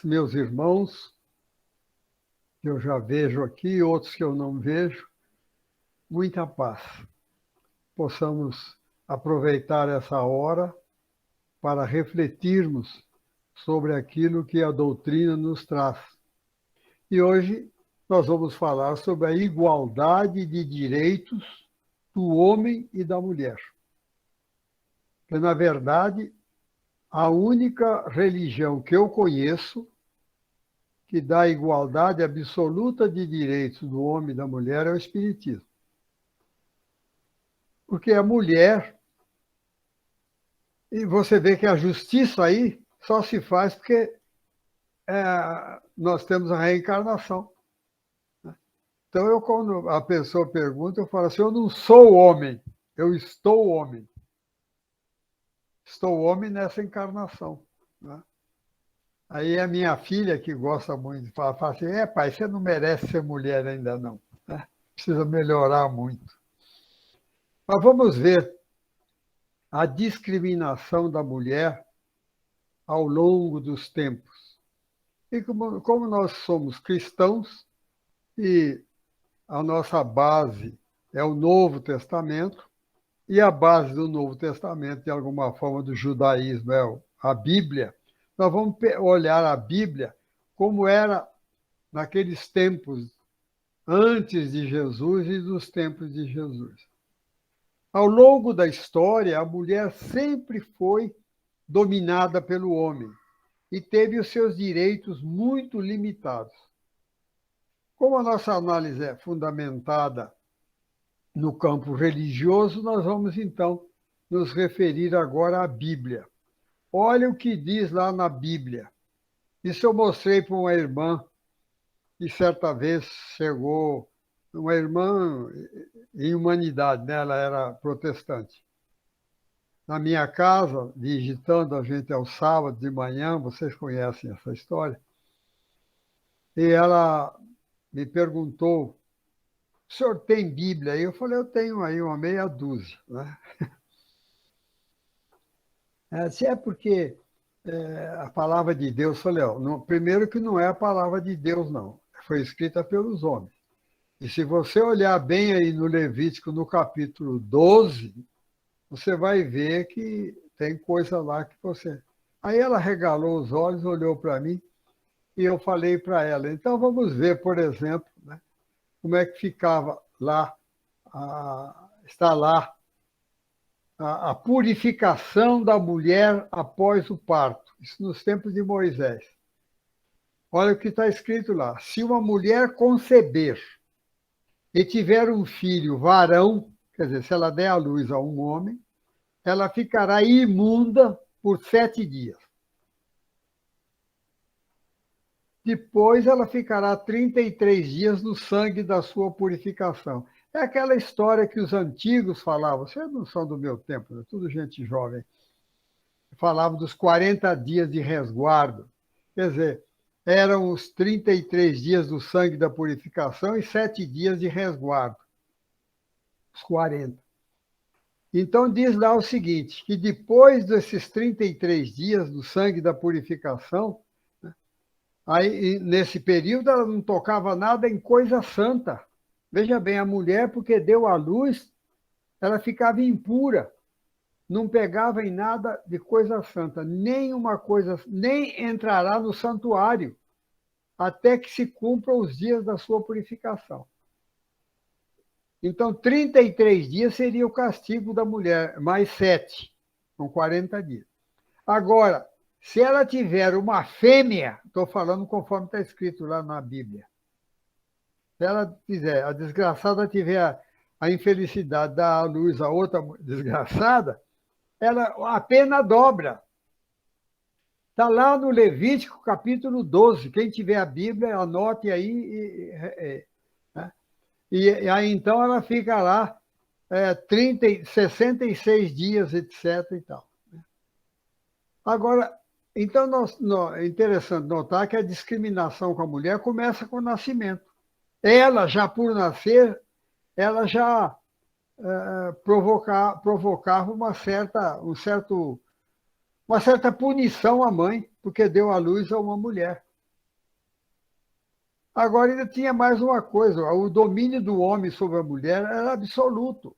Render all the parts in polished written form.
Meus irmãos, que eu já vejo aqui, outros que eu não vejo, muita paz. Possamos aproveitar essa hora para refletirmos sobre aquilo que a doutrina nos traz. E hoje nós vamos falar sobre a igualdade de direitos do homem e da mulher. Que, na verdade, a única religião que eu conheço que dá igualdade absoluta de direitos do homem e da mulher é o Espiritismo. Porque a mulher, e você vê que a justiça aí só se faz porque nós temos a reencarnação. Então, quando a pessoa pergunta, eu falo assim, eu não sou homem, eu estou homem. Estou homem nessa encarnação. Né? Aí a minha filha, que gosta muito de falar, fala assim, pai, você não merece ser mulher ainda não. Né? Precisa melhorar muito. Mas vamos ver a discriminação da mulher ao longo dos tempos. E como nós somos cristãos e a nossa base é o Novo Testamento, e a base do Novo Testamento, de alguma forma, do judaísmo é a Bíblia, nós vamos olhar a Bíblia como era naqueles tempos antes de Jesus e dos tempos de Jesus. Ao longo da história, a mulher sempre foi dominada pelo homem e teve os seus direitos muito limitados. Como a nossa análise é fundamentada no campo religioso, nós vamos então nos referir agora à Bíblia. Olha o que diz lá na Bíblia. Isso eu mostrei para uma irmã que certa vez chegou, uma irmã em humanidade, né? Ela era protestante. Na minha casa, visitando a gente aos sábados de manhã, vocês conhecem essa história, e ela me perguntou, o senhor tem Bíblia aí? Eu falei, eu tenho aí uma meia dúzia. Né? Se é porque a palavra de Deus, eu falei, primeiro que não é a palavra de Deus, não. Foi escrita pelos homens. E se você olhar bem aí no Levítico, no capítulo 12, você vai ver que tem coisa lá que você... Aí ela regalou os olhos, olhou para mim, e eu falei para ela, então vamos ver, por exemplo, né, como é que ficava lá, está lá, a purificação da mulher após o parto, isso nos tempos de Moisés. Olha o que está escrito lá. Se uma mulher conceber e tiver um filho varão, quer dizer, se ela der à luz a um homem, ela ficará imunda por 7 dias. Depois ela ficará 33 dias no sangue da sua purificação. É aquela história que os antigos falavam, vocês não são do meu tempo, é tudo gente jovem, falavam dos 40 dias de resguardo. Quer dizer, eram os 33 dias do sangue da purificação e 7 dias de resguardo. Os 40. Então diz lá o seguinte, que depois desses 33 dias do sangue da purificação, aí, nesse período, ela não tocava nada em coisa santa. Veja bem, a mulher, porque deu à luz, ela ficava impura. Não pegava em nada de coisa santa, nenhuma coisa, nem entrará no santuário, até que se cumpram os dias da sua purificação. Então, 33 dias seria o castigo da mulher, mais 7, com 40 dias. Agora, se ela tiver uma fêmea, estou falando conforme está escrito lá na Bíblia, se ela tiver, a desgraçada tiver a infelicidade de dar à luz a outra desgraçada, a pena dobra. Está lá no Levítico, capítulo 12. Quem tiver a Bíblia, anote aí. E aí, então, ela fica lá 66 dias, etc. e tal. Agora, então, é interessante notar que a discriminação com a mulher começa com o nascimento. Ela, já por nascer, ela já provocava uma uma certa punição à mãe, porque deu à luz a uma mulher. Agora, ainda tinha mais uma coisa: o domínio do homem sobre a mulher era absoluto.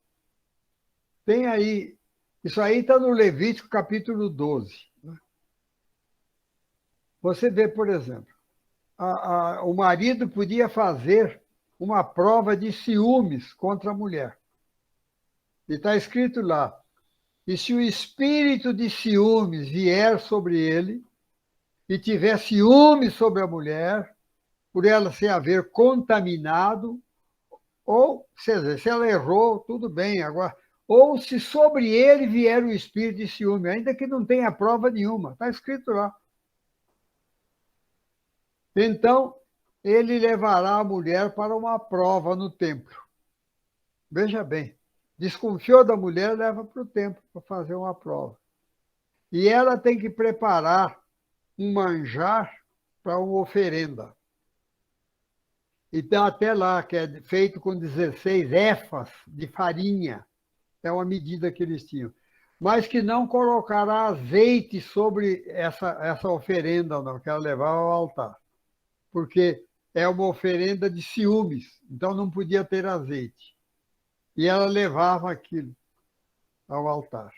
Tem aí, isso aí está no Levítico capítulo 12. Você vê, por exemplo, o marido podia fazer uma prova de ciúmes contra a mulher. E está escrito lá: e se o espírito de ciúmes vier sobre ele, e tiver ciúmes sobre a mulher, por ela se haver contaminado, ou, seja, se ela errou, tudo bem, agora, ou se sobre ele vier o espírito de ciúme, ainda que não tenha prova nenhuma, está escrito lá. Então, ele levará a mulher para uma prova no templo. Veja bem, desconfiou da mulher, leva para o templo para fazer uma prova. E ela tem que preparar um manjar para uma oferenda. Então, até lá, que é feito com 16 éfas de farinha, é uma medida que eles tinham. Mas que não colocará azeite sobre essa oferenda, não, que ela levava ao altar. Porque é uma oferenda de ciúmes, então não podia ter azeite. E ela levava aquilo ao altar.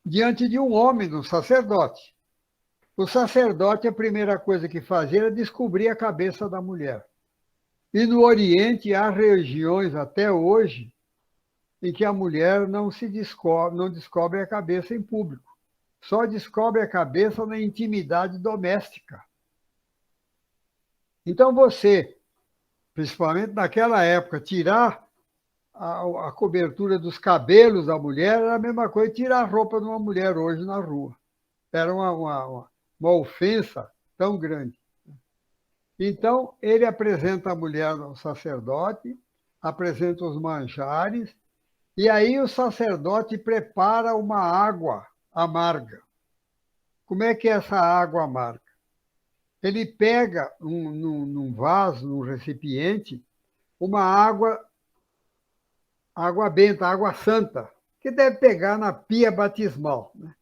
Diante de um homem, do sacerdote. O sacerdote, a primeira coisa que fazia era descobrir a cabeça da mulher. E no Oriente há regiões até hoje em que a mulher não descobre a cabeça em público. Só descobre a cabeça na intimidade doméstica. Então você, principalmente naquela época, tirar a cobertura dos cabelos da mulher era a mesma coisa que tirar a roupa de uma mulher hoje na rua. Era uma ofensa tão grande. Então, ele apresenta a mulher ao sacerdote, apresenta os manjares, e aí o sacerdote prepara uma água amarga. Como é que é essa água amarga? Ele pega num vaso, num recipiente, uma água benta, água santa, que deve pegar na pia batismal. Né?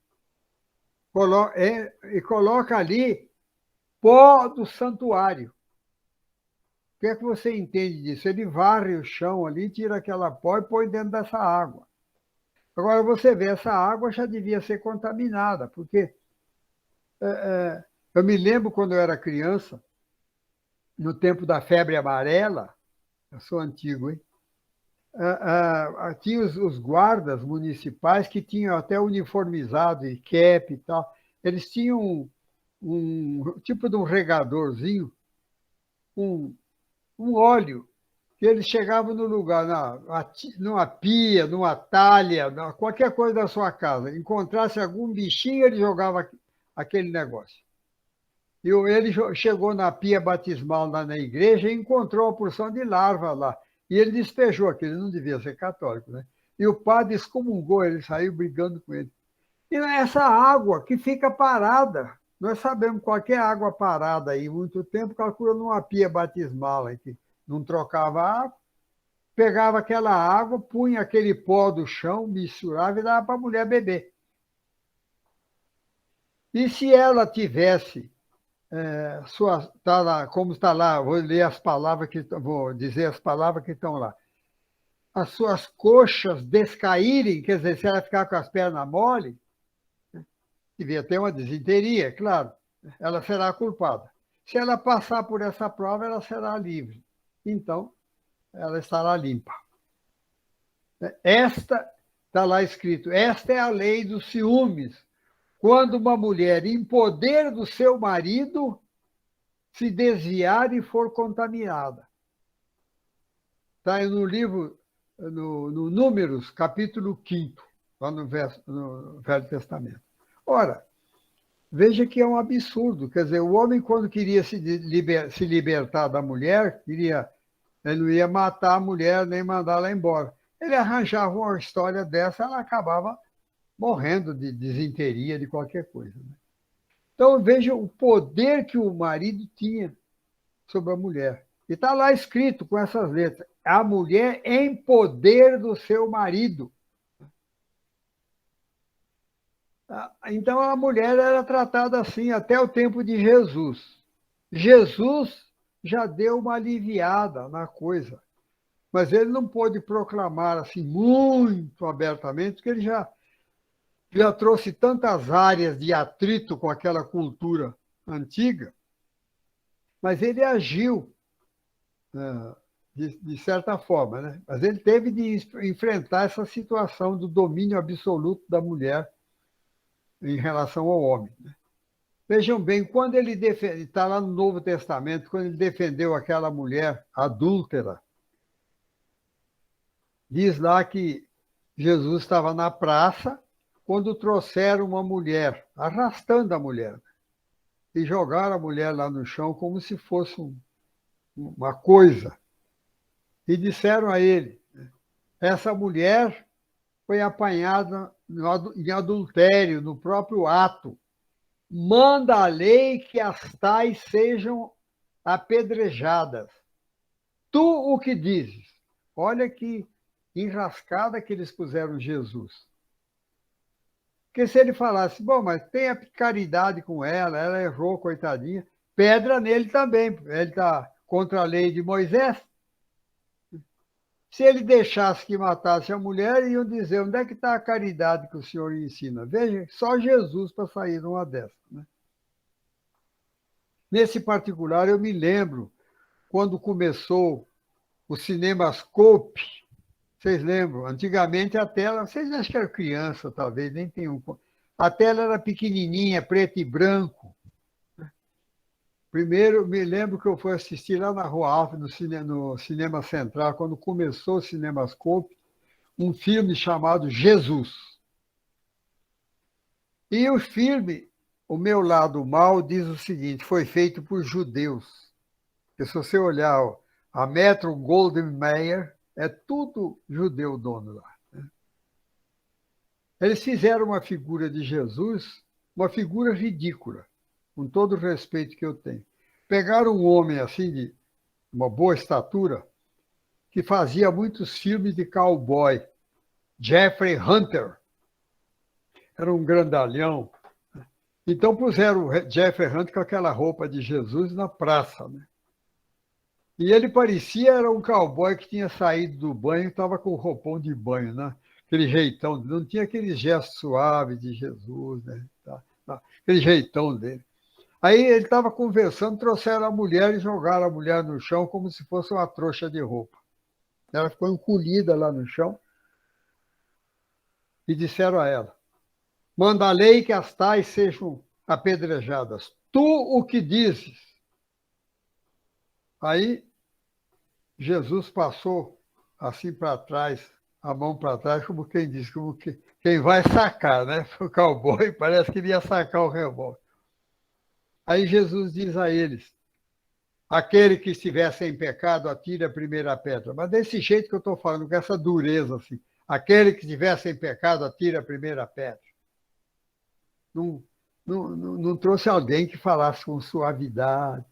E coloca ali pó do santuário. O que é que você entende disso? Ele varre o chão ali, tira aquela pó e põe dentro dessa água. Agora você vê, essa água já devia ser contaminada, porque eu me lembro quando eu era criança, no tempo da febre amarela, eu sou antigo, hein? Tinha os guardas municipais que tinham até uniformizado e cap e tal. Eles tinham um tipo de um regadorzinho, um óleo, que eles chegavam no lugar, numa pia, numa talha, qualquer coisa da sua casa, encontrasse algum bichinho, ele jogava aquele negócio. E ele chegou na pia batismal lá na igreja e encontrou uma porção de larva lá. E ele despejou aquilo, ele não devia ser católico, né? E o padre excomungou, ele saiu brigando com ele. E essa água que fica parada, nós sabemos qualquer água parada aí muito tempo, calcula numa pia batismal aí, que não trocava água, pegava aquela água, punha aquele pó do chão, misturava e dava para a mulher beber. E se ela tivesse tá lá, como está lá, vou ler as palavras vou dizer as palavras que estão lá. As suas coxas descaírem, quer dizer, se ela ficar com as pernas mole, devia ter uma desinteria, claro, ela será culpada. Se ela passar por essa prova, ela será livre. Então, ela estará limpa. Esta, está lá escrito, esta é a lei dos ciúmes. Quando uma mulher em poder do seu marido se desviar e for contaminada. Está no livro, no Números, capítulo 5, lá no Velho Testamento. Ora, veja que é um absurdo. Quer dizer, o homem, quando queria se libertar da mulher, ele não ia matar a mulher nem mandá-la embora. Ele arranjava uma história dessa, ela acabava morrendo de desinteria, de qualquer coisa. Né? Então, veja o poder que o marido tinha sobre a mulher. E está lá escrito com essas letras: a mulher em poder do seu marido. Então a mulher era tratada assim até o tempo de Jesus. Jesus já deu uma aliviada na coisa, mas ele não pôde proclamar assim muito abertamente, porque ele já trouxe tantas áreas de atrito com aquela cultura antiga, mas ele agiu de certa forma, né? Mas ele teve de enfrentar essa situação do domínio absoluto da mulher em relação ao homem. Né? Vejam bem, quando ele está lá no Novo Testamento, quando ele defendeu aquela mulher adúltera, diz lá que Jesus estava na praça quando trouxeram uma mulher, arrastando a mulher, e jogaram a mulher lá no chão como se fosse uma coisa. E disseram a ele: essa mulher foi apanhada em adultério, no próprio ato. Manda a lei que as tais sejam apedrejadas. Tu o que dizes? Olha que enrascada que eles puseram Jesus. Porque se ele falasse, bom, mas tenha caridade com ela errou, coitadinha, pedra nele também, ele está contra a lei de Moisés. Se ele deixasse que matasse a mulher, iam dizer, onde é que está a caridade que o senhor ensina? Veja, só Jesus para sair numa dessas. Né? Nesse particular, eu me lembro, quando começou o Cinemascope, vocês lembram? Antigamente a tela, vocês acham que era criança, talvez, nem tem um. A tela era pequenininha, preto e branco. Primeiro, me lembro que eu fui assistir lá na Rua Alfa, no Cinema Central, quando começou o Cinemascope, um filme chamado Jesus. E o filme, O Meu Lado Mal, diz o seguinte, foi feito por judeus. Porque se você olhar a Metro Goldwyn Mayer, é tudo judeu dono lá. Né? Eles fizeram uma figura de Jesus, uma figura ridícula, com todo o respeito que eu tenho. Pegaram um homem assim, de uma boa estatura, que fazia muitos filmes de cowboy, Jeffrey Hunter. Era um grandalhão. Então puseram o Jeffrey Hunter com aquela roupa de Jesus na praça. Né? E ele parecia era um cowboy que tinha saído do banho e estava com o roupão de banho, né? Aquele jeitão, não tinha aquele gesto suave de Jesus, né? Aquele jeitão dele. Aí ele estava conversando, trouxeram a mulher e jogaram a mulher no chão como se fosse uma trouxa de roupa. Ela ficou encolhida lá no chão e disseram a ela: manda a lei que as tais sejam apedrejadas. Tu o que dizes? Aí Jesus passou assim para trás, a mão para trás, como quem diz, como que quem vai sacar, né? O cowboy parece que ele ia sacar o revólver. Aí Jesus diz a eles: aquele que estiver sem pecado, atire a primeira pedra. Mas desse jeito que eu estou falando, com essa dureza assim. Aquele que estiver sem pecado, atire a primeira pedra. Não trouxe alguém que falasse com suavidade.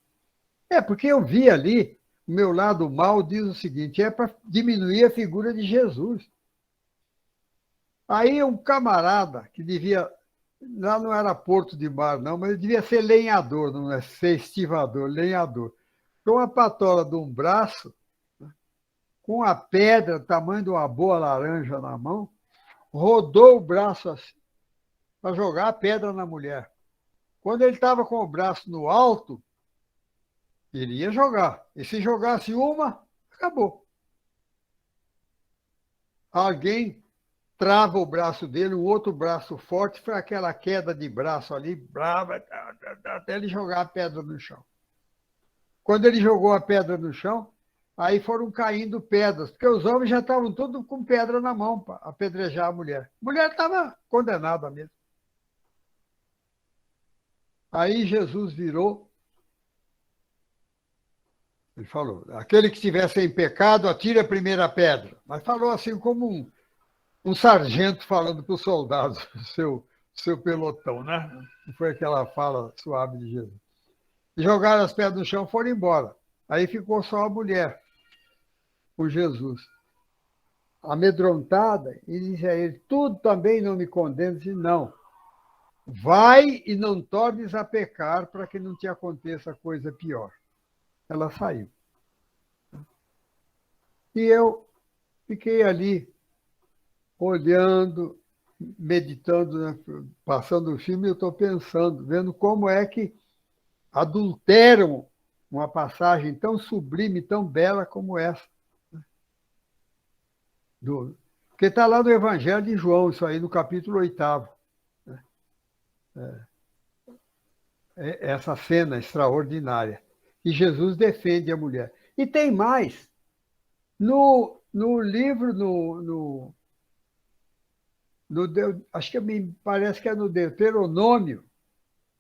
Porque eu vi ali, o meu lado mal diz o seguinte, é para diminuir a figura de Jesus. Aí um camarada que devia, lá não era Porto de Mar, não, mas ele devia ser lenhador, não é ser estivador, lenhador. Com uma patola de um braço, com a pedra, tamanho de uma boa laranja na mão, rodou o braço assim, para jogar a pedra na mulher. Quando ele estava com o braço no alto, ele ia jogar. E se jogasse uma, acabou. Alguém trava o braço dele, o outro braço forte, foi aquela queda de braço ali, brava, até ele jogar a pedra no chão. Quando ele jogou a pedra no chão, aí foram caindo pedras, porque os homens já estavam todos com pedra na mão para apedrejar a mulher. A mulher estava condenada mesmo. Aí Jesus virou, ele falou, aquele que estiver sem pecado, atire a primeira pedra. Mas falou assim como um sargento falando para os soldados, seu pelotão, né? Não foi aquela fala suave de Jesus. E jogaram as pedras no chão e foram embora. Aí ficou só a mulher com Jesus. Amedrontada, e disse a ele, tudo também não me condena? Disse, não. vai e não tornes a pecar para que não te aconteça coisa pior. Ela saiu. E eu fiquei ali, olhando, meditando, né, passando o filme, eu estou pensando, vendo como é que adulteram uma passagem tão sublime, tão bela como essa. Porque está lá no Evangelho de João, isso aí, no capítulo 8. Essa cena extraordinária. E Jesus defende a mulher. E tem mais. No livro, acho que me parece que é no Deuteronômio,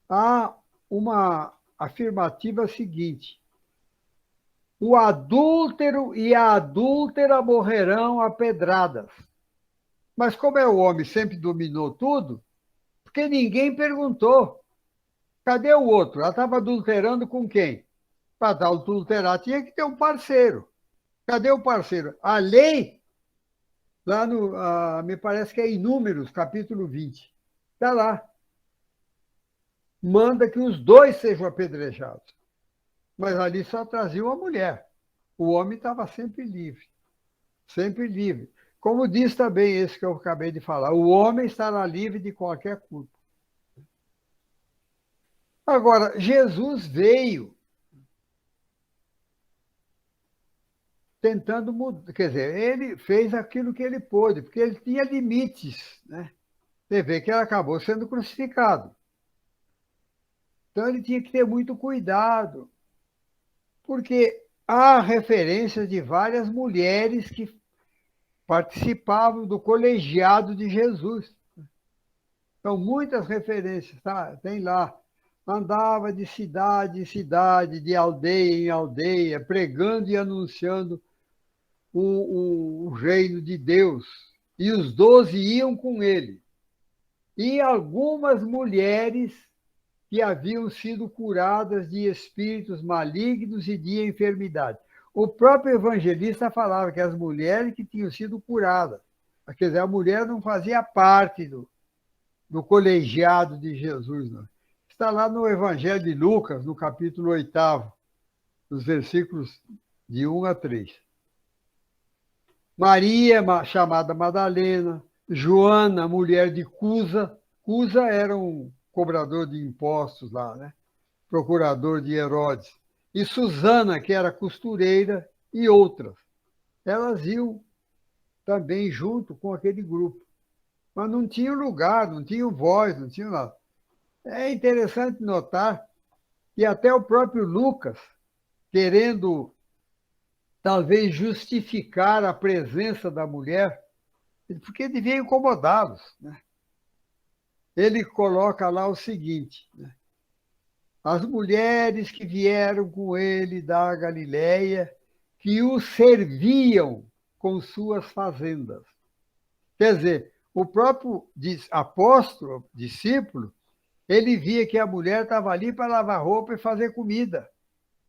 há uma afirmativa seguinte: o adúltero e a adúltera morrerão a pedradas. Mas como é o homem sempre dominou tudo, porque ninguém perguntou. Cadê o outro? Ela estava adulterando com quem? Para adulterar tinha que ter um parceiro. Cadê o parceiro? A lei, lá me parece que é em Números, capítulo 20, está lá. Manda que os dois sejam apedrejados. Mas ali só trazia uma mulher. O homem estava sempre livre. Sempre livre. Como diz também esse que eu acabei de falar, o homem estará livre de qualquer culpa. Agora, Jesus veio tentando mudar, quer dizer, ele fez aquilo que ele pôde, porque ele tinha limites, né? Você vê que ele acabou sendo crucificado. Então ele tinha que ter muito cuidado, porque há referências de várias mulheres que participavam do colegiado de Jesus. Então, muitas referências, tá? Tem lá. Andava de cidade em cidade, de aldeia em aldeia, pregando e anunciando o reino de Deus. E os 12 iam com ele. E algumas mulheres que haviam sido curadas de espíritos malignos e de enfermidade. O próprio evangelista falava que as mulheres que tinham sido curadas, quer dizer, a mulher não fazia parte do colegiado de Jesus, não. Está lá no Evangelho de Lucas, no capítulo 8, nos versículos de 1 a 3. Maria, chamada Madalena, Joana, mulher de Cusa. Cusa era um cobrador de impostos lá, né? Procurador de Herodes. E Susana, que era costureira, e outras. Elas iam também junto com aquele grupo. Mas não tinham lugar, não tinham voz, não tinham nada. É interessante notar que até o próprio Lucas, querendo talvez justificar a presença da mulher, porque devia incomodá-los, né? Ele coloca lá o seguinte, né? As mulheres que vieram com ele da Galileia, que o serviam com suas fazendas. Quer dizer, o próprio apóstolo, discípulo, ele via que a mulher estava ali para lavar roupa e fazer comida.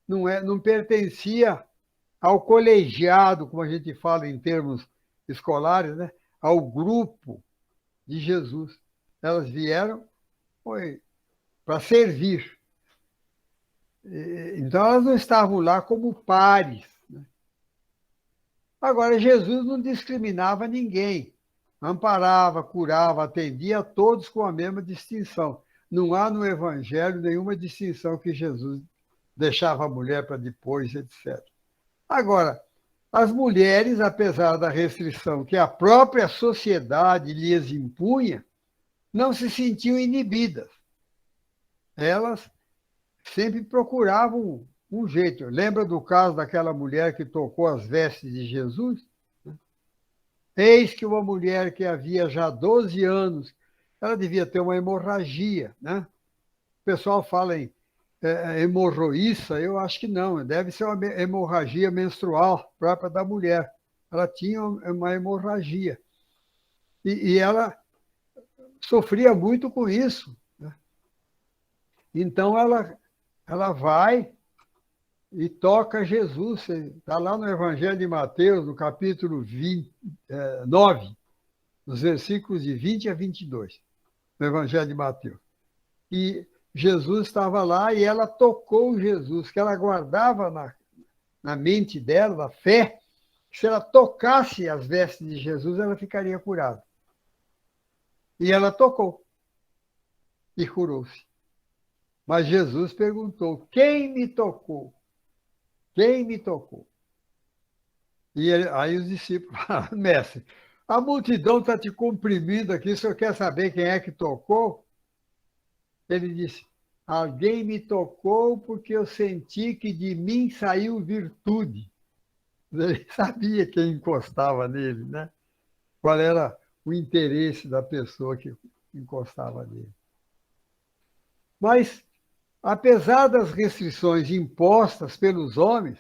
Não pertencia ao colegiado, como a gente fala em termos escolares, né? Ao grupo de Jesus. Elas vieram para servir. Então, elas não estavam lá como pares, né? Agora, Jesus não discriminava ninguém. Amparava, curava, atendia a todos com a mesma distinção. Não há no Evangelho nenhuma distinção que Jesus deixava a mulher para depois, etc. Agora, as mulheres, apesar da restrição que a própria sociedade lhes impunha, não se sentiam inibidas. Elas sempre procuravam um jeito. Lembra do caso daquela mulher que tocou as vestes de Jesus? Eis que uma mulher que havia já 12 anos, ela devia ter uma hemorragia, né? O pessoal fala em hemorroíça, eu acho que não, deve ser uma hemorragia menstrual própria da mulher. Ela tinha uma hemorragia. E ela sofria muito com isso, né? Então ela vai e toca Jesus. Está lá no Evangelho de Mateus, no capítulo 9, nos versículos de 20 a 22, no Evangelho de Mateus. E Jesus estava lá e ela tocou Jesus, que ela guardava na mente dela, na fé, que se ela tocasse as vestes de Jesus, ela ficaria curada. E ela tocou e curou-se. Mas Jesus perguntou: quem me tocou? Quem me tocou? E aí os discípulos falaram: mestre, a multidão está te comprimindo aqui, o senhor quer saber quem é que tocou? Ele disse: alguém me tocou porque eu senti que de mim saiu virtude. Ele sabia quem encostava nele, né? Qual era o interesse da pessoa que encostava nele. Mas, apesar das restrições impostas pelos homens,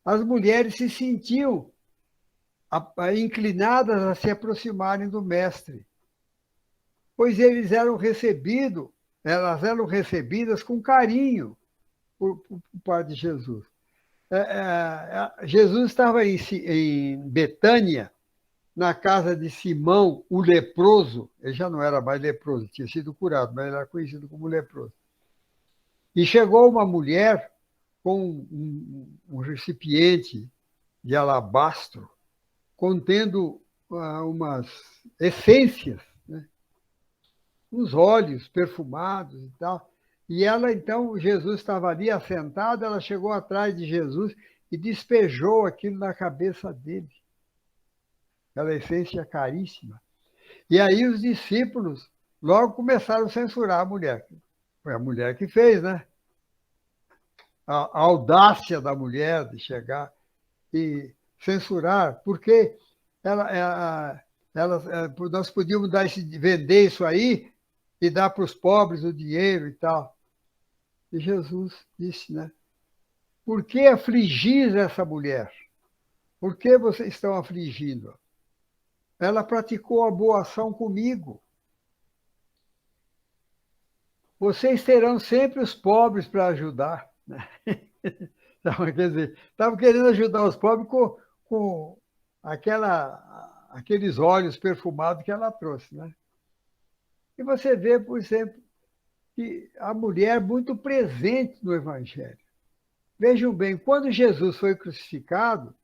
as mulheres se sentiam inclinadas a se aproximarem do mestre, pois elas eram recebidas com carinho por parte de Jesus. Jesus estava em Betânia, na casa de Simão, o leproso. Ele já não era mais leproso, tinha sido curado, mas ele era conhecido como leproso. E chegou uma mulher com um recipiente de alabastro contendo umas essências, né? Uns óleos perfumados e tal. E ela, então, Jesus estava ali assentado, ela chegou atrás de Jesus e despejou aquilo na cabeça dele. Aquela essência caríssima. E aí os discípulos logo começaram a censurar a mulher. Foi a mulher que fez, né? A audácia da mulher de chegar e censurar, porque nós podíamos vender isso aí e dar para os pobres o dinheiro e tal. E Jesus disse, né? Por que afligir essa mulher? Por que vocês estão afligindo? Ela praticou a boa ação comigo. Vocês terão sempre os pobres para ajudar. Né? Quer dizer, estavam querendo ajudar os pobres com aqueles óleos perfumados que ela trouxe. Né? E você vê, por exemplo, que a mulher é muito presente no Evangelho. Vejam bem, quando Jesus foi crucificado,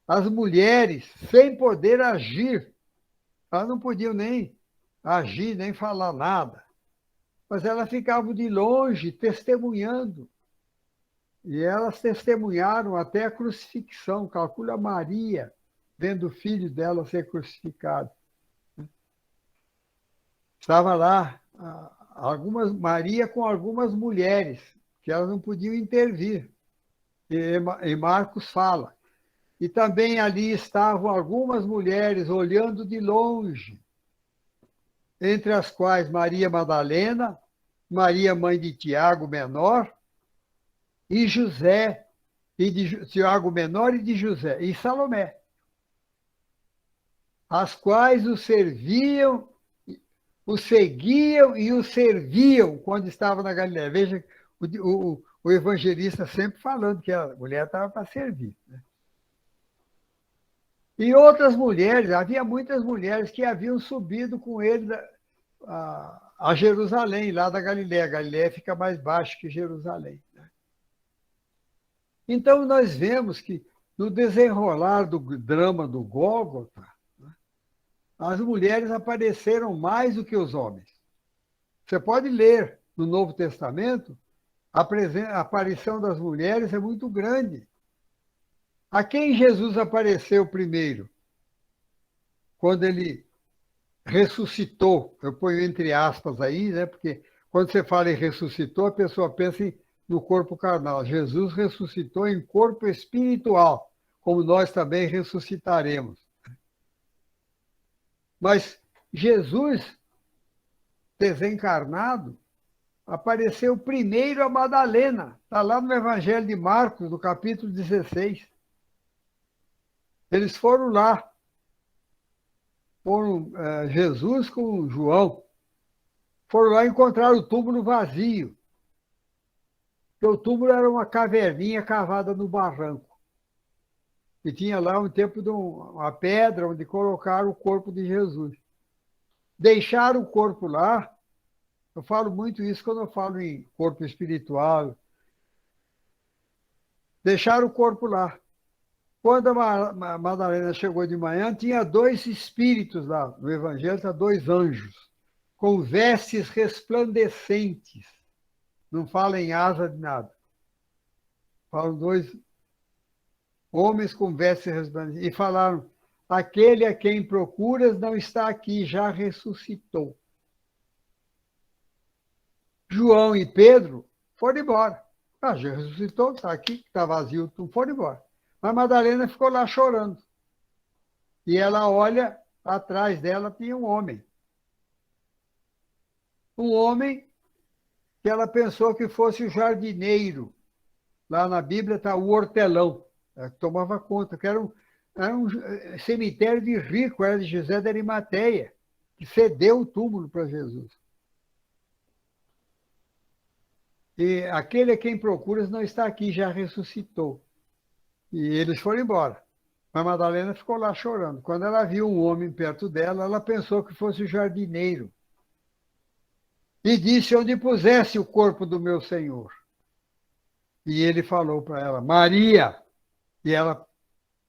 as mulheres, sem poder agir, elas não podiam nem agir, nem falar nada, mas elas ficavam de longe, testemunhando. E elas testemunharam até a crucifixão. Calcula Maria vendo o filho dela ser crucificado. Estava lá Maria com algumas mulheres, que elas não podiam intervir. E Marcos fala. E também ali estavam algumas mulheres olhando de longe, entre as quais Maria Madalena, Maria, mãe de Tiago Menor, e José, e de Tiago Menor e de José, e Salomé, as quais o serviam, o seguiam e o serviam quando estava na Galiléia. Veja o evangelista sempre falando que a mulher estava para servir. Né? E outras mulheres, havia muitas mulheres que haviam subido com ele a Jerusalém, lá da Galiléia. A Galiléia fica mais baixo que Jerusalém. Né? Então, nós vemos que no desenrolar do drama do Gólgota, né, as mulheres apareceram mais do que os homens. Você pode ler no Novo Testamento, a aparição das mulheres é muito grande. A quem Jesus apareceu primeiro? Quando ele ressuscitou, eu ponho entre aspas aí, né? Porque quando você fala em ressuscitou, a pessoa pensa no corpo carnal. Jesus ressuscitou em corpo espiritual, como nós também ressuscitaremos. Mas Jesus, desencarnado, apareceu primeiro a Madalena. Está lá no Evangelho de Marcos, no capítulo 16. Eles foram lá. Foram Jesus com João. Foram lá encontrar o túmulo vazio. Porque o túmulo era uma caverninha cavada no barranco. E tinha lá um tempo de uma pedra onde colocaram o corpo de Jesus. Deixaram o corpo lá Eu falo muito isso quando eu falo em corpo espiritual. Deixar o corpo lá. Quando a Madalena chegou de manhã, tinha 2 espíritos lá. No Evangelho, tinha 2 anjos, com vestes resplandecentes. Não fala em asa de nada. Falam 2 homens com vestes resplandecentes. E falaram: aquele a quem procuras não está aqui, já ressuscitou. João e Pedro foram embora. Ah, já ressuscitou, está aqui, está vazio, tudo, foram embora. Mas Madalena ficou lá chorando. E ela olha, atrás dela tinha um homem. Um homem que ela pensou que fosse o jardineiro. Lá na Bíblia está o hortelão, que tomava conta, que era um cemitério de rico, era de José de Arimateia, que cedeu o túmulo para Jesus. E aquele a quem procuras não está aqui, já ressuscitou. E eles foram embora. Mas Madalena ficou lá chorando. Quando ela viu um homem perto dela, ela pensou que fosse o jardineiro. E disse: onde pusesse o corpo do meu Senhor? E ele falou para ela: Maria. E ela,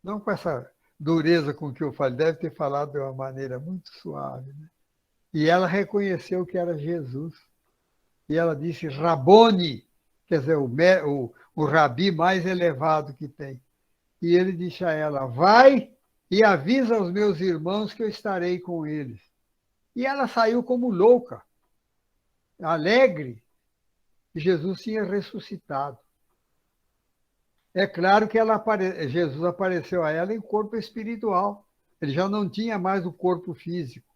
não com essa dureza com que eu falei, deve ter falado de uma maneira muito suave, né? E ela reconheceu que era Jesus. E ela disse: Rabone, quer dizer, o rabi mais elevado que tem. E ele disse a ela: vai e avisa aos meus irmãos que eu estarei com eles. E ela saiu como louca, alegre, que Jesus tinha ressuscitado. É claro que Jesus apareceu a ela em corpo espiritual. Ele já não tinha mais o corpo físico.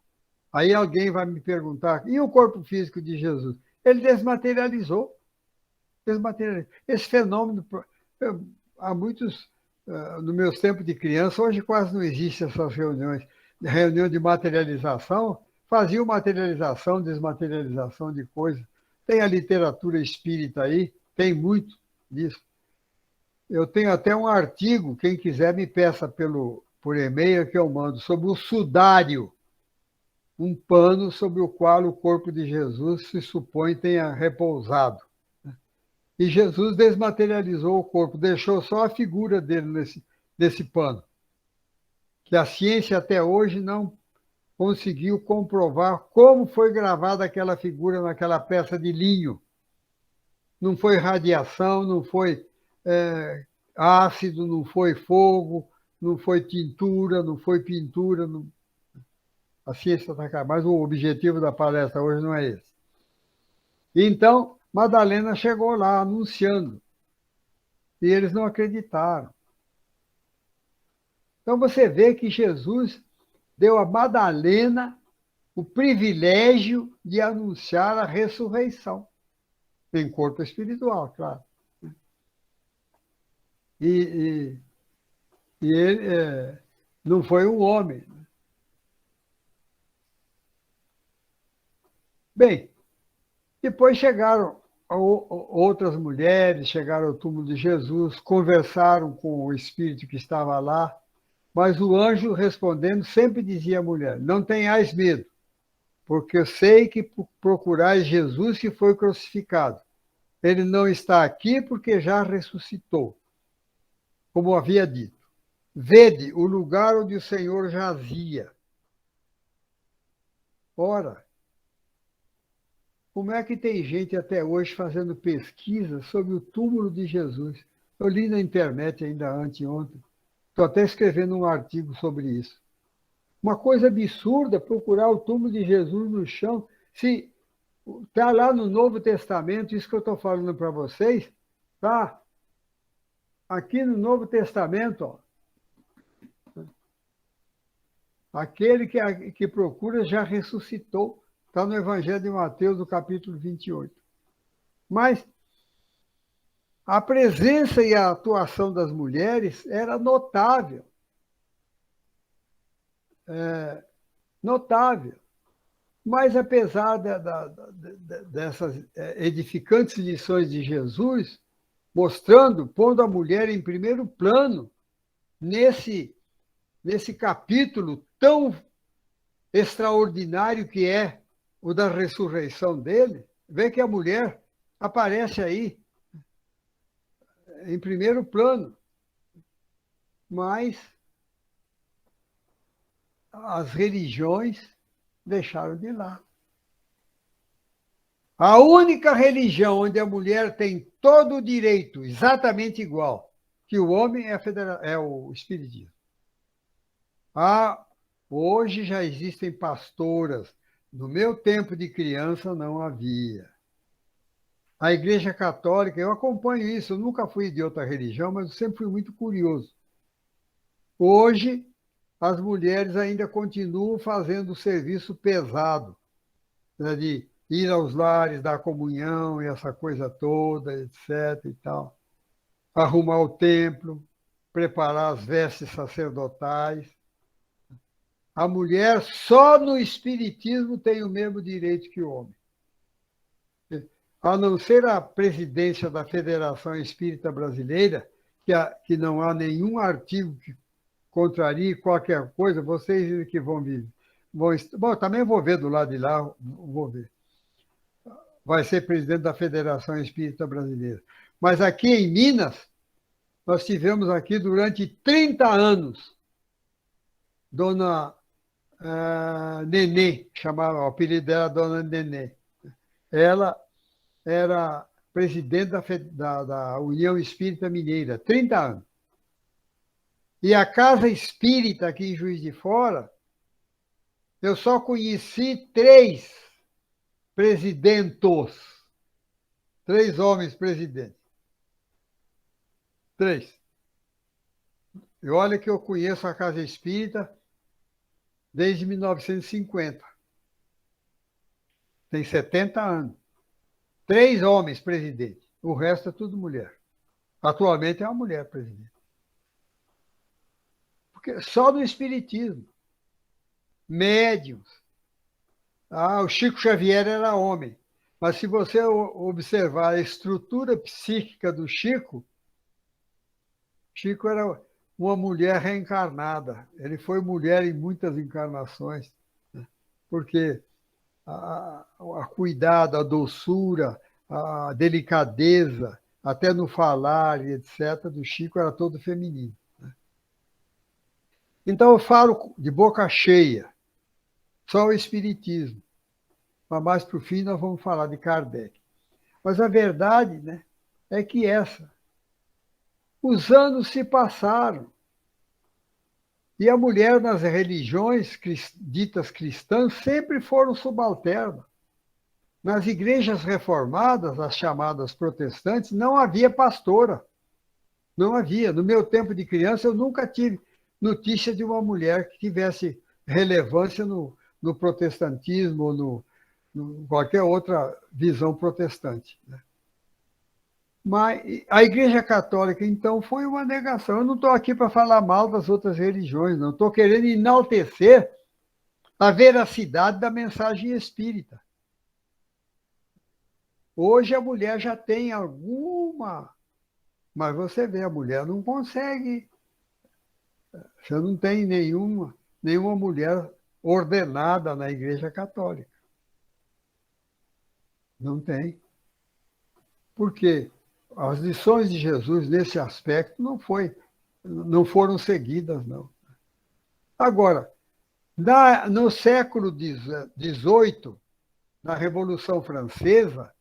Aí alguém vai me perguntar: e o corpo físico de Jesus? Ele desmaterializou. Esse fenômeno, há muitos, no meus tempos de criança, hoje quase não existem essas reuniões. Reunião de materialização, fazia materialização, desmaterialização de coisas. Tem a literatura espírita aí, tem muito disso. Eu tenho até um artigo, quem quiser me peça por e-mail que eu mando, sobre o sudário, um pano sobre o qual o corpo de Jesus se supõe tenha repousado. E Jesus desmaterializou o corpo, deixou só a figura dele nesse pano, que a ciência até hoje não conseguiu comprovar como foi gravada aquela figura naquela peça de linho. Não foi radiação, não foi ácido, não foi fogo, não foi tintura, não foi pintura. Não... A ciência está acabando, mas o objetivo da palestra hoje não é esse. Então, Madalena chegou lá anunciando, e eles não acreditaram. Então você vê que Jesus deu a Madalena o privilégio de anunciar a ressurreição, em corpo espiritual, claro. E ele não foi um homem. Bem, depois chegaram outras mulheres, chegaram ao túmulo de Jesus, conversaram com o espírito que estava lá, mas o anjo, respondendo, sempre dizia à mulher: não tenhais medo, porque eu sei que procurais Jesus que foi crucificado. Ele não está aqui porque já ressuscitou, como havia dito. Vede o lugar onde o Senhor jazia. Ora, como é que tem gente até hoje fazendo pesquisa sobre o túmulo de Jesus? Eu li na internet ainda anteontem. Estou até escrevendo um artigo sobre isso. Uma coisa absurda procurar o túmulo de Jesus no chão. Se está lá no Novo Testamento, isso que eu estou falando para vocês, tá aqui no Novo Testamento, ó. Aquele que procura já ressuscitou. Está no Evangelho de Mateus, no capítulo 28. Mas a presença e a atuação das mulheres era notável. Notável. Mas, apesar dessas edificantes lições de Jesus, mostrando, pondo a mulher em primeiro plano, nesse capítulo tão extraordinário que é o da ressurreição dele, vê que a mulher aparece aí em primeiro plano, mas as religiões deixaram de lado. A única religião onde a mulher tem todo o direito, exatamente igual que o homem, é o espiritismo. Hoje já existem pastoras. No meu tempo de criança não havia. A Igreja Católica, eu acompanho isso, eu nunca fui de outra religião, mas eu sempre fui muito curioso. Hoje, as mulheres ainda continuam fazendo o serviço pesado, né, de ir aos lares, dar comunhão e essa coisa toda, etc. e tal. Arrumar o templo, preparar as vestes sacerdotais. A mulher só no espiritismo tem o mesmo direito que o homem. A não ser a presidência da Federação Espírita Brasileira, que não há nenhum artigo que contrarie qualquer coisa, vocês que vão ver. Bom, também vou ver do lado de lá, vou ver. Vai ser presidente da Federação Espírita Brasileira. Mas aqui em Minas, nós tivemos aqui durante 30 anos Dona Nenê, chamava, o apelido dela Dona Nenê. Ela era presidente da União Espírita Mineira, 30 anos. E a Casa Espírita aqui em Juiz de Fora, eu só conheci 3 presidentos, 3 homens presidentes. 3. E olha que eu conheço a Casa Espírita desde 1950. Tem 70 anos. 3 homens presidentes. O resto é tudo mulher. Atualmente é uma mulher presidente. Porque só no espiritismo. Médiuns. O Chico Xavier era homem. Mas se você observar a estrutura psíquica do Chico era uma mulher reencarnada. Ele foi mulher em muitas encarnações, né? Porque a cuidado, a doçura, a delicadeza, até no falar e etc., do Chico era todo feminino, né? Então eu falo de boca cheia, só o Espiritismo. Mas mais para o fim nós vamos falar de Kardec. Mas a verdade, né, é que os anos se passaram. E a mulher nas religiões ditas cristãs sempre foram subalternas. Nas igrejas reformadas, as chamadas protestantes, não havia pastora. Não havia. No meu tempo de criança, eu nunca tive notícia de uma mulher que tivesse relevância no protestantismo ou no qualquer outra visão protestante, né? Mas a Igreja Católica, então, foi uma negação. Eu não estou aqui para falar mal das outras religiões, não. Estou querendo enaltecer a veracidade da mensagem espírita. Hoje a mulher já tem alguma, mas você vê, a mulher não consegue. Você não tem nenhuma mulher ordenada na Igreja Católica. Não tem. Por quê? As lições de Jesus nesse aspecto não foram seguidas, não. Agora, no século XVIII, na Revolução Francesa,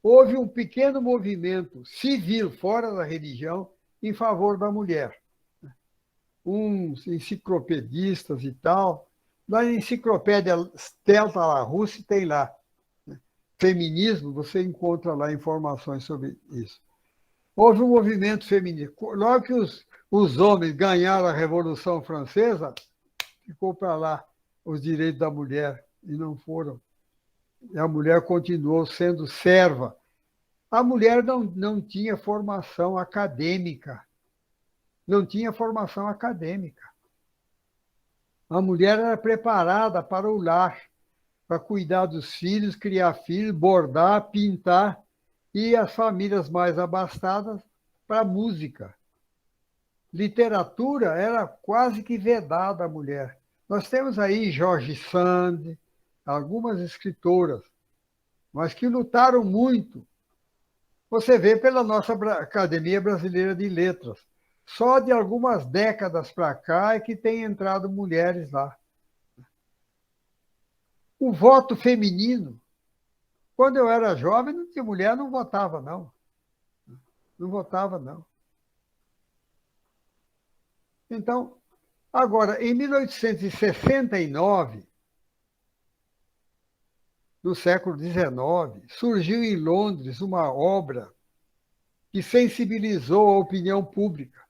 houve um pequeno movimento civil fora da religião em favor da mulher. Uns enciclopedistas e tal. Na enciclopédia Stella Larousse tem lá, né? Feminismo, você encontra lá informações sobre isso. Houve um movimento feminista. Logo que os homens ganharam a Revolução Francesa, ficou para lá os direitos da mulher e não foram. E a mulher continuou sendo serva. A mulher não tinha formação acadêmica. Não tinha formação acadêmica. A mulher era preparada para o lar, para cuidar dos filhos, criar filhos, bordar, pintar, e as famílias mais abastadas para a música. Literatura era quase que vedada à mulher. Nós temos aí Jorge Sand, algumas escritoras, mas que lutaram muito. Você vê pela nossa Academia Brasileira de Letras. Só de algumas décadas para cá é que tem entrado mulheres lá. O voto feminino, quando eu era jovem, não tinha mulher, não votava, não. Não votava, não. Então, agora, em 1869, no século XIX, surgiu em Londres uma obra que sensibilizou a opinião pública.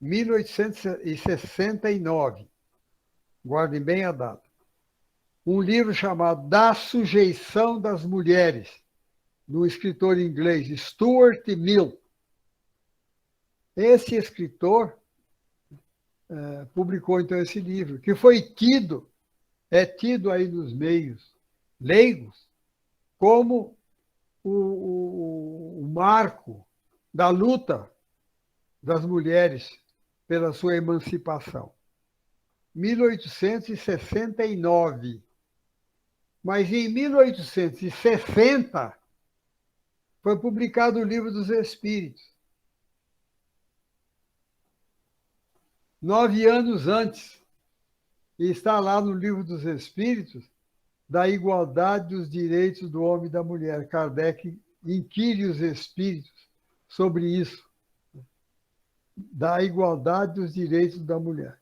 1869, guardem bem a data. Um livro chamado Da Sujeição das Mulheres, do escritor inglês Stuart Mill. Esse escritor publicou, então, esse livro, que foi tido aí nos meios leigos como o marco da luta das mulheres pela sua emancipação. 1869. Mas em 1860 foi publicado o Livro dos Espíritos. 9 anos antes. E está lá no Livro dos Espíritos da igualdade dos direitos do homem e da mulher. Kardec inquire os espíritos sobre isso. Da igualdade dos direitos da mulher.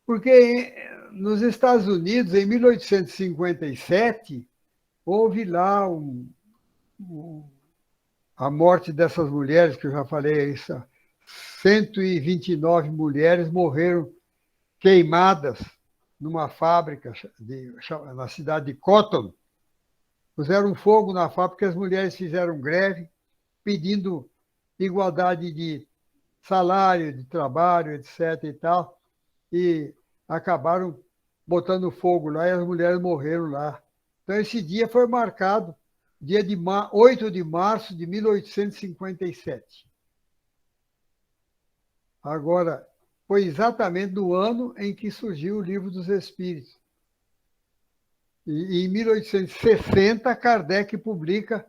Porque nos Estados Unidos, em 1857, houve lá a morte dessas mulheres, que eu já falei, 129 mulheres morreram queimadas numa fábrica na cidade de Cotton. Puseram fogo na fábrica, porque as mulheres fizeram greve, pedindo igualdade de salário, de trabalho, etc. e tal, e acabaram botando fogo lá e as mulheres morreram lá. Então, esse dia foi marcado, dia de 8 de março de 1857. Agora, foi exatamente no ano em que surgiu o Livro dos Espíritos. E em 1860, Kardec publica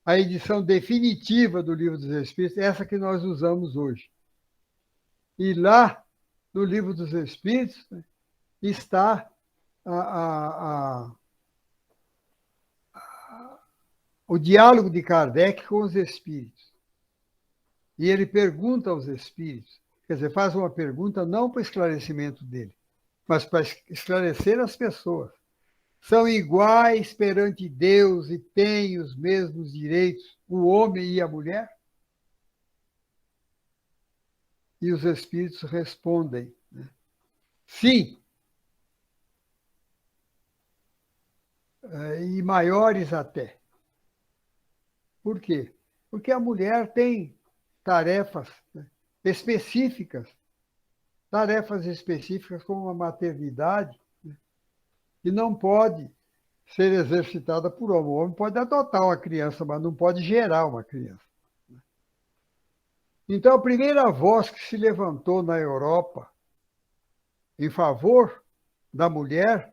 a edição definitiva do Livro dos Espíritos, essa que nós usamos hoje. E lá, no Livro dos Espíritos, está o diálogo de Kardec com os espíritos. E ele pergunta aos espíritos, quer dizer, faz uma pergunta não para o esclarecimento dele, mas para esclarecer as pessoas. São iguais perante Deus e têm os mesmos direitos o homem e a mulher? E os espíritos respondem, né? Sim. E maiores até. Por quê? Porque a mulher tem tarefas, né, específicas, como a maternidade, né, que não pode ser exercitada por homem. O homem pode adotar uma criança, mas não pode gerar uma criança. Então, a primeira voz que se levantou na Europa em favor da mulher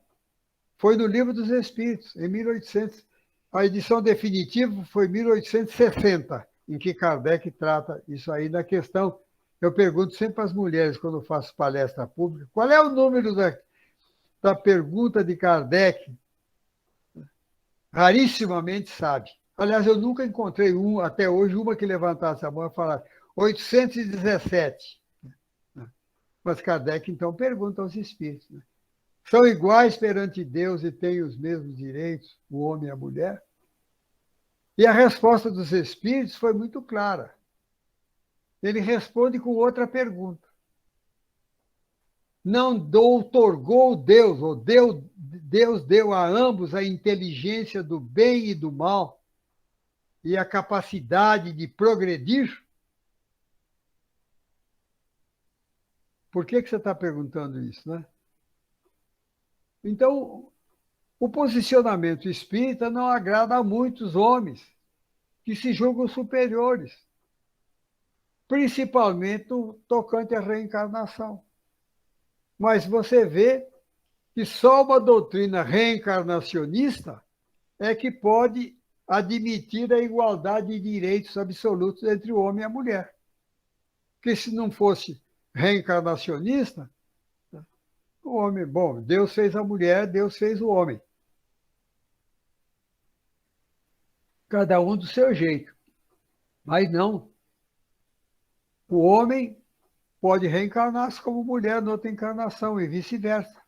foi no Livro dos Espíritos, em 1800. A edição definitiva foi em 1860, em que Kardec trata isso aí na questão. Eu pergunto sempre às mulheres, quando faço palestra pública, qual é o número da pergunta de Kardec? Rarissimamente sabe. Aliás, eu nunca encontrei até hoje, uma que levantasse a mão e falasse 817. Mas Kardec, então, pergunta aos espíritos, né? São iguais perante Deus e têm os mesmos direitos, o homem e a mulher? E a resposta dos espíritos foi muito clara. Ele responde com outra pergunta. Não outorgou Deus, ou Deus deu a ambos a inteligência do bem e do mal e a capacidade de progredir? Por que você está perguntando isso, né? Então, o posicionamento espírita não agrada a muitos homens que se julgam superiores, principalmente no tocante à reencarnação. Mas você vê que só uma doutrina reencarnacionista é que pode admitir a igualdade de direitos absolutos entre o homem e a mulher. Porque se não fosse reencarnacionista, o homem, bom, Deus fez a mulher, Deus fez o homem. Cada um do seu jeito. Mas não. O homem pode reencarnar-se como mulher noutra encarnação e vice-versa.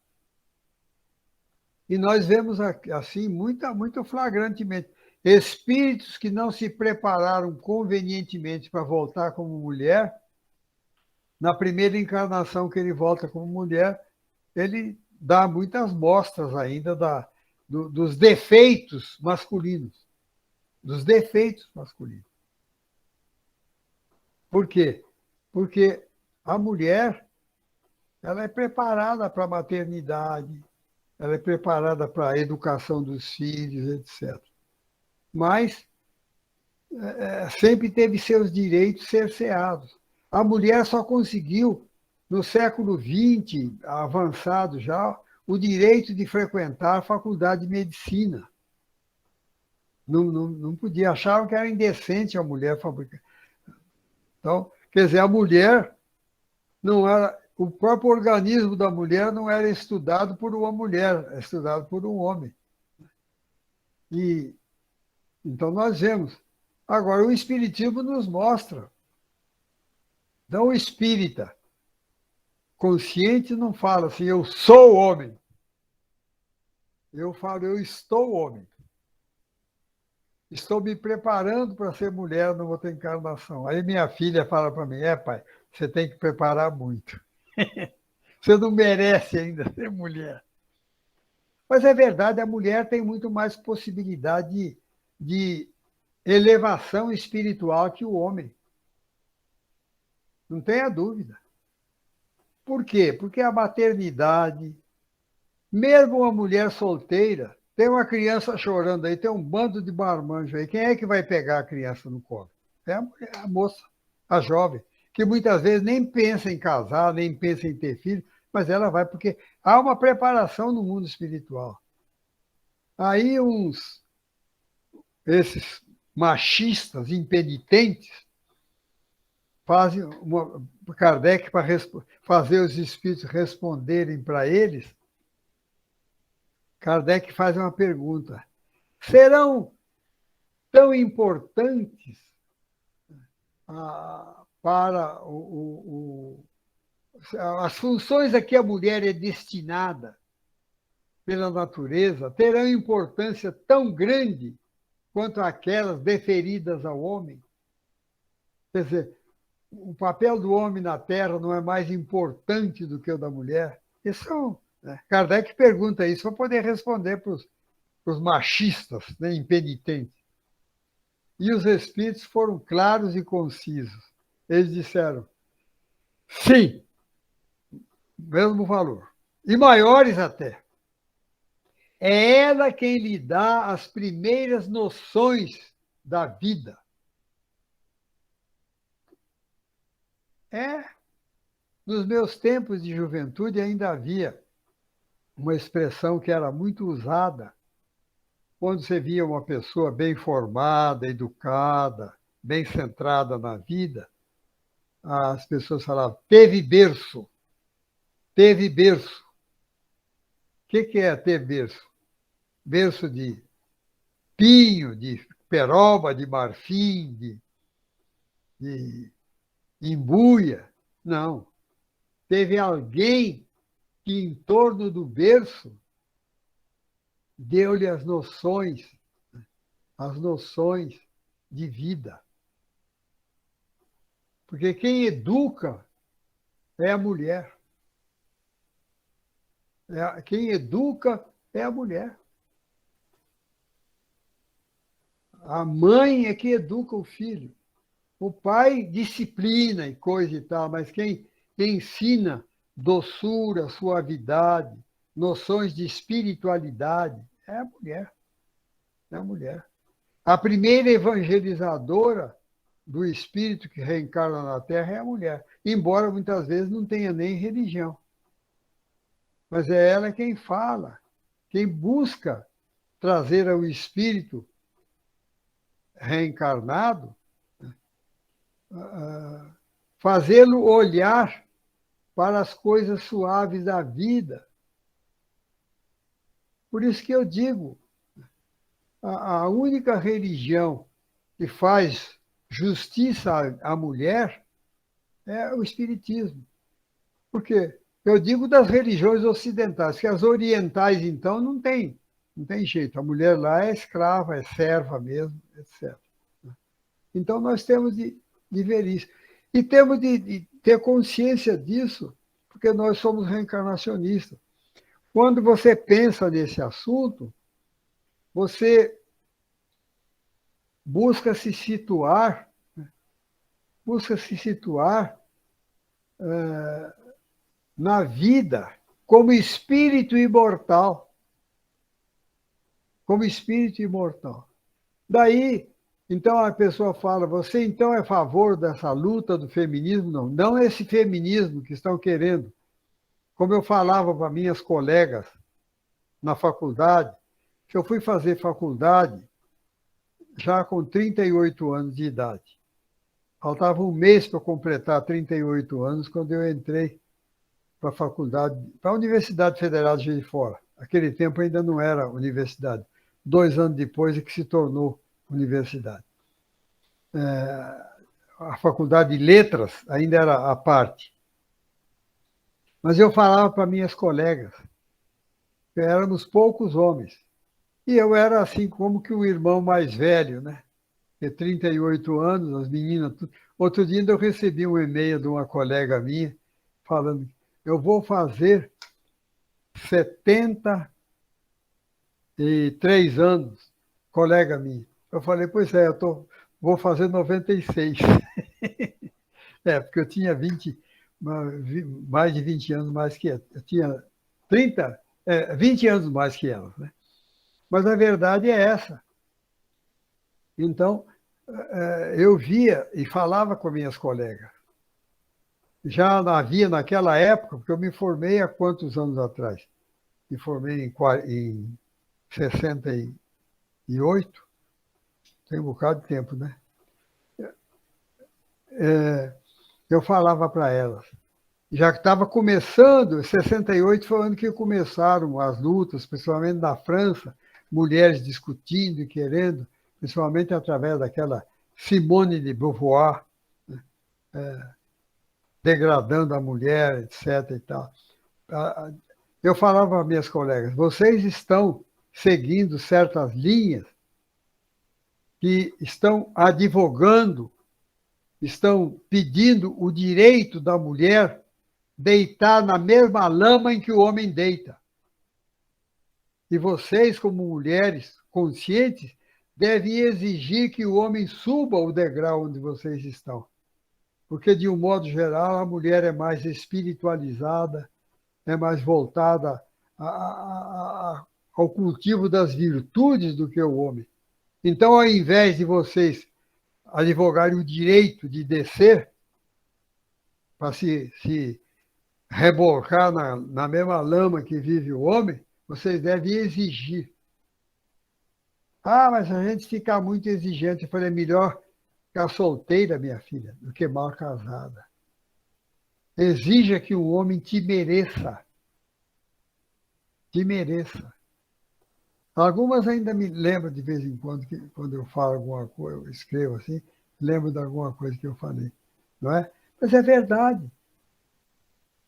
E nós vemos assim muito flagrantemente espíritos que não se prepararam convenientemente para voltar como mulher. Na primeira encarnação que ele volta como mulher, ele dá muitas mostras ainda dos defeitos masculinos. Dos defeitos masculinos. Por quê? Porque a mulher, ela é preparada para a maternidade, ela é preparada para a educação dos filhos, etc. Mas sempre teve seus direitos cerceados. A mulher só conseguiu, no século XX, avançado já, o direito de frequentar a faculdade de medicina. Não podia, achavam que era indecente a mulher fabricar. Então, quer dizer, a mulher não era. O próprio organismo da mulher não era estudado por uma mulher, é estudado por um homem. E então nós vemos. Agora, o Espiritismo nos mostra. Então, o espírita consciente não fala assim, eu sou homem. Eu falo, eu estou homem. Estou me preparando para ser mulher numa outra encarnação. Aí minha filha fala para mim, pai, você tem que preparar muito. Você não merece ainda ser mulher. Mas é verdade, a mulher tem muito mais possibilidade de elevação espiritual que o homem. Não tenha dúvida. Por quê? Porque a maternidade, mesmo uma mulher solteira, tem uma criança chorando aí, tem um bando de marmanjo aí. Quem é que vai pegar a criança no colo? É a mulher, a moça, a jovem, que muitas vezes nem pensa em casar, nem pensa em ter filho, mas ela vai, porque há uma preparação no mundo espiritual. Aí esses machistas impenitentes fazem Kardec, para fazer os espíritos responderem para eles, Kardec faz uma pergunta. Serão tão importantes para as funções a que a mulher é destinada pela natureza, terão importância tão grande quanto aquelas deferidas ao homem? Quer dizer, o papel do homem na Terra não é mais importante do que o da mulher? Kardec pergunta isso para poder responder para os machistas, né, impenitentes. E os espíritos foram claros e concisos. Eles disseram, sim, mesmo valor. E maiores até. É ela quem lhe dá as primeiras noções da vida. Nos meus tempos de juventude ainda havia uma expressão que era muito usada quando você via uma pessoa bem formada, educada, bem centrada na vida, as pessoas falavam, teve berço. Teve berço. O que é ter berço? Berço de pinho, de peroba, de marfim, de embuia. Não. Teve alguém que, em torno do berço, deu-lhe as noções de vida. Porque quem educa é a mulher. Quem educa é a mulher. A mãe é que educa o filho. O pai disciplina e coisa e tal, mas quem ensina doçura, suavidade, noções de espiritualidade é a mulher. É a mulher. A primeira evangelizadora do espírito que reencarna na Terra é a mulher, embora muitas vezes não tenha nem religião. mas é ela quem fala, quem busca trazer ao espírito reencarnado, fazê-lo olhar para as coisas suaves da vida. Por isso que eu digo, a única religião que faz justiça à mulher é o espiritismo. Por quê? Eu digo das religiões ocidentais, que as orientais, então, não tem jeito. A mulher lá é escrava, é serva mesmo, etc. Então, nós temos de ver isso. E temos de ter consciência disso, porque nós somos reencarnacionistas. Quando você pensa nesse assunto, você busca se situar na vida como espírito imortal. Como espírito imortal. Daí, então a pessoa fala, você então é a favor dessa luta do feminismo? Não, não é esse feminismo que estão querendo. Como eu falava para minhas colegas na faculdade, que eu fui fazer faculdade já com 38 anos de idade. Faltava um mês para completar 38 anos quando eu entrei para a faculdade, para a Universidade Federal de Juiz de Fora. Aquele tempo ainda não era universidade. 2 anos depois é que se tornou universidade. A faculdade de letras ainda era à parte. Mas eu falava para minhas colegas que éramos poucos homens. E eu era assim como que o irmão mais velho, né? De 38 anos, as meninas... Outro dia ainda eu recebi um e-mail de uma colega minha falando, eu vou fazer 73 anos, colega minha. Eu falei, pois é, vou fazer 96. Porque eu tinha mais de 20 anos mais que ela. Eu tinha 20 anos mais que ela. Né? Mas a verdade é essa. Então, eu via e falava com minhas colegas. Já havia naquela época, porque eu me formei há quantos anos atrás? Me formei em 68, tem um bocado de tempo, né? Eu falava para elas, já que estava começando, 68 foi o ano que começaram as lutas, principalmente na França, mulheres discutindo e querendo, principalmente através daquela Simone de Beauvoir, né? Degradando a mulher, etc. E tal. Eu falava para minhas colegas, vocês estão seguindo certas linhas que estão advogando, estão pedindo o direito da mulher deitar na mesma lama em que o homem deita. E vocês, como mulheres conscientes, devem exigir que o homem suba o degrau onde vocês estão. Porque, de um modo geral, a mulher é mais espiritualizada, é mais voltada ao cultivo das virtudes do que o homem. Então, ao invés de vocês advogarem o direito de descer, para se rebolcar na mesma lama que vive o homem, vocês devem exigir. Ah, mas a gente fica muito exigente. Eu falei, é melhor ficar solteira, minha filha, do que mal casada. Exija que o homem te mereça. Te mereça. Algumas ainda me lembram de vez em quando, que quando eu falo alguma coisa, eu escrevo assim, lembro de alguma coisa que eu falei, não é? Mas é verdade.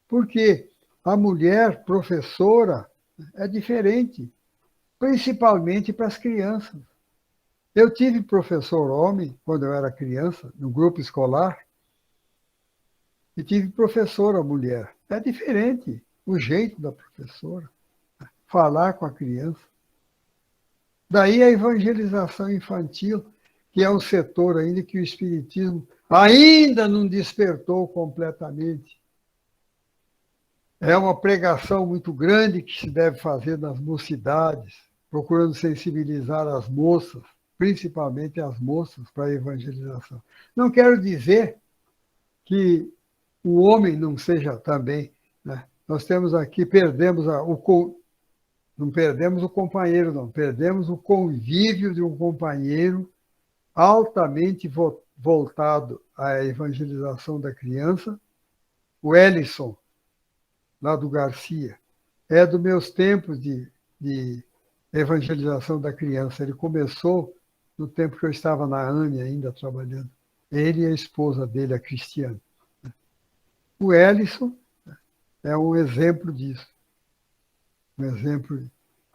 Porque a mulher professora é diferente, principalmente para as crianças. Eu tive professor homem quando eu era criança, no grupo escolar, e tive professora mulher. É diferente o jeito da professora, falar com a criança. Daí a evangelização infantil, que é um setor ainda que o Espiritismo ainda não despertou completamente. É uma pregação muito grande que se deve fazer nas mocidades, procurando sensibilizar as moças, principalmente as moças, para a evangelização. Não quero dizer que o homem não seja também, né, Nós temos aqui, não perdemos o companheiro, não, perdemos o convívio de um companheiro altamente voltado à evangelização da criança, o Ellison, lá do Garcia. É dos meus tempos de evangelização da criança. Ele começou no tempo que eu estava na AME ainda trabalhando. Ele e a esposa dele, a Cristiane. O Ellison é um exemplo disso. Um exemplo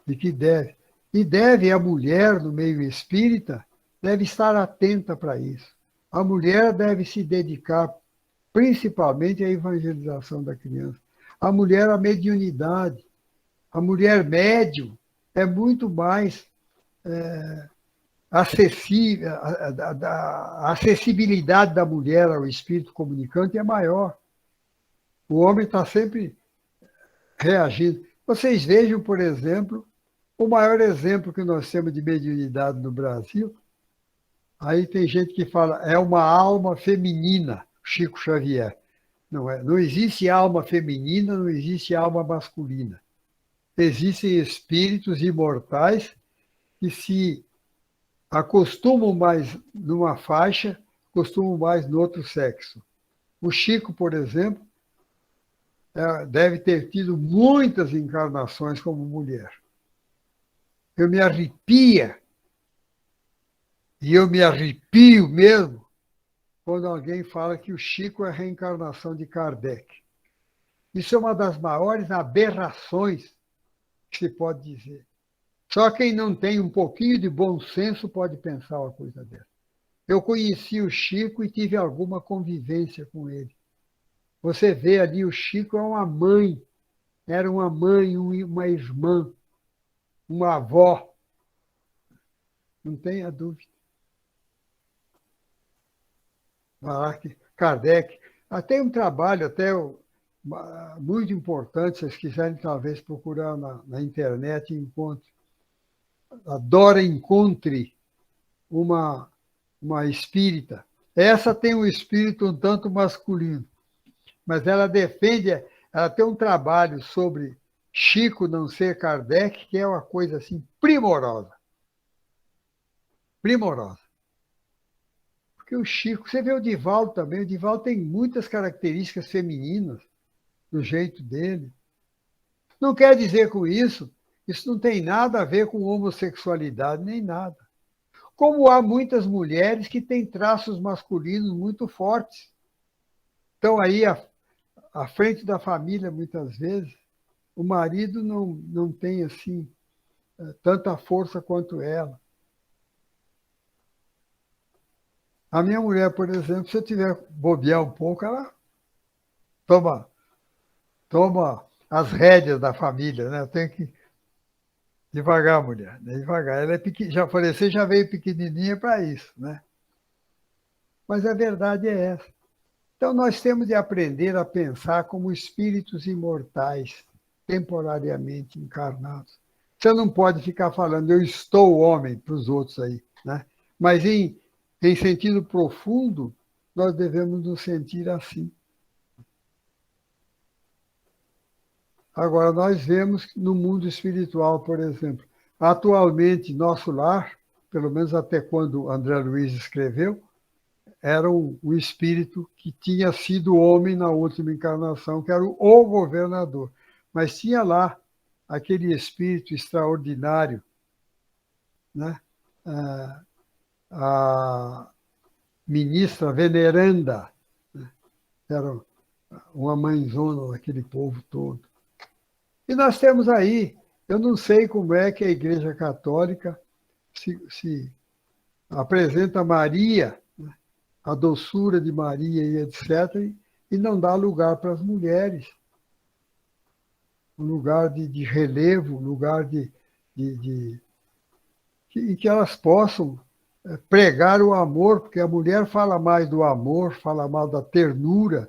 de que deve. E deve a mulher no meio espírita, deve estar atenta para isso. A mulher deve se dedicar principalmente à evangelização da criança. A mulher, à mediunidade. A mulher médium é muito mais acessível, a acessibilidade da mulher ao espírito comunicante é maior. O homem está sempre reagindo. Vocês vejam, por exemplo, o maior exemplo que nós temos de mediunidade no Brasil, aí tem gente que fala, é uma alma feminina, Chico Xavier. Não é. Não existe alma feminina, não existe alma masculina. Existem espíritos imortais que se acostumam mais numa faixa, acostumam mais no outro sexo. O Chico, por exemplo, deve ter tido muitas encarnações como mulher. Eu me arrepia, e eu me arrepio mesmo, quando alguém fala que o Chico é a reencarnação de Kardec. Isso é uma das maiores aberrações que se pode dizer. Só quem não tem um pouquinho de bom senso pode pensar uma coisa dessa. Eu conheci o Chico e tive alguma convivência com ele. Você vê ali, o Chico é uma mãe, era uma mãe, uma irmã, uma avó. Não tenha dúvida. Kardec. Tem um trabalho até muito importante, se vocês quiserem talvez procurar na internet, encontre. A Dora Encontre, uma espírita. Essa tem um espírito um tanto masculino, mas ela defende, ela tem um trabalho sobre Chico não ser Kardec, que é uma coisa assim primorosa. Primorosa. Porque o Chico, você vê o Divaldo também, o Divaldo tem muitas características femininas no jeito dele. Não quer dizer com isso, isso não tem nada a ver com homossexualidade, nem nada. Como há muitas mulheres que têm traços masculinos muito fortes. Estão aí à frente da família, muitas vezes. O marido não tem assim tanta força quanto ela. A minha mulher, por exemplo, se eu tiver bobear um pouco, ela toma as rédeas da família, né? Eu tenho que devagar, mulher, né? Devagar. Ela já falei, você já veio pequenininha para isso, né? Mas a verdade é essa. Então nós temos de aprender a pensar como espíritos imortais, temporariamente encarnados. Você não pode ficar falando, eu estou homem para os outros aí, né? Mas em sentido profundo, nós devemos nos sentir assim. Agora, nós vemos no mundo espiritual, por exemplo, atualmente, nosso lar, pelo menos até quando André Luiz escreveu, era um espírito que tinha sido homem na última encarnação, que era o governador. Mas tinha lá aquele espírito extraordinário, né? A ministra veneranda, né? Era uma mãezona daquele povo todo. E nós temos aí, eu não sei como é que a Igreja Católica se apresenta Maria, né? A doçura de Maria e etc., e não dá lugar para as mulheres. Um lugar de relevo, um lugar que elas possam pregar o amor, porque a mulher fala mais do amor, fala mais da ternura,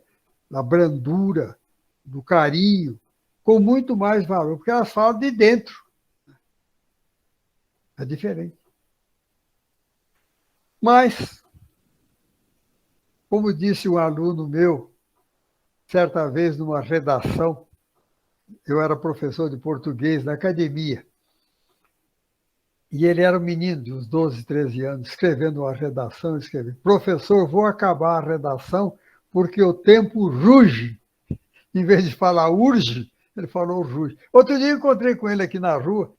da brandura, do carinho, com muito mais valor, porque elas falam de dentro. É diferente. Mas, como disse um aluno meu, certa vez numa redação, eu era professor de português na academia. E ele era um menino de uns 12, 13 anos, escrevendo uma redação, escreveu: professor, vou acabar a redação porque o tempo ruge. Em vez de falar urge, ele falou ruge. Outro dia eu encontrei com ele aqui na rua,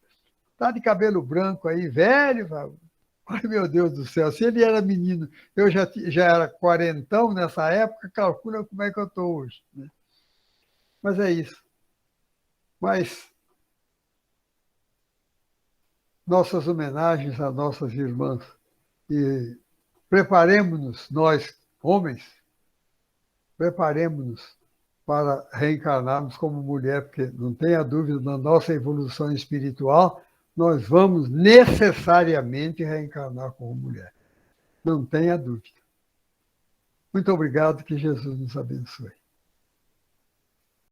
tá de cabelo branco aí, velho. Ai, meu Deus do céu, se ele era menino, eu já era quarentão nessa época, calcula como é que eu estou hoje. Né? Mas é isso. Mas nossas homenagens às nossas irmãs. E preparemos-nos, nós, homens, preparemos-nos para reencarnarmos como mulher, porque não tenha dúvida, na nossa evolução espiritual, nós vamos necessariamente reencarnar como mulher. Não tenha dúvida. Muito obrigado, que Jesus nos abençoe.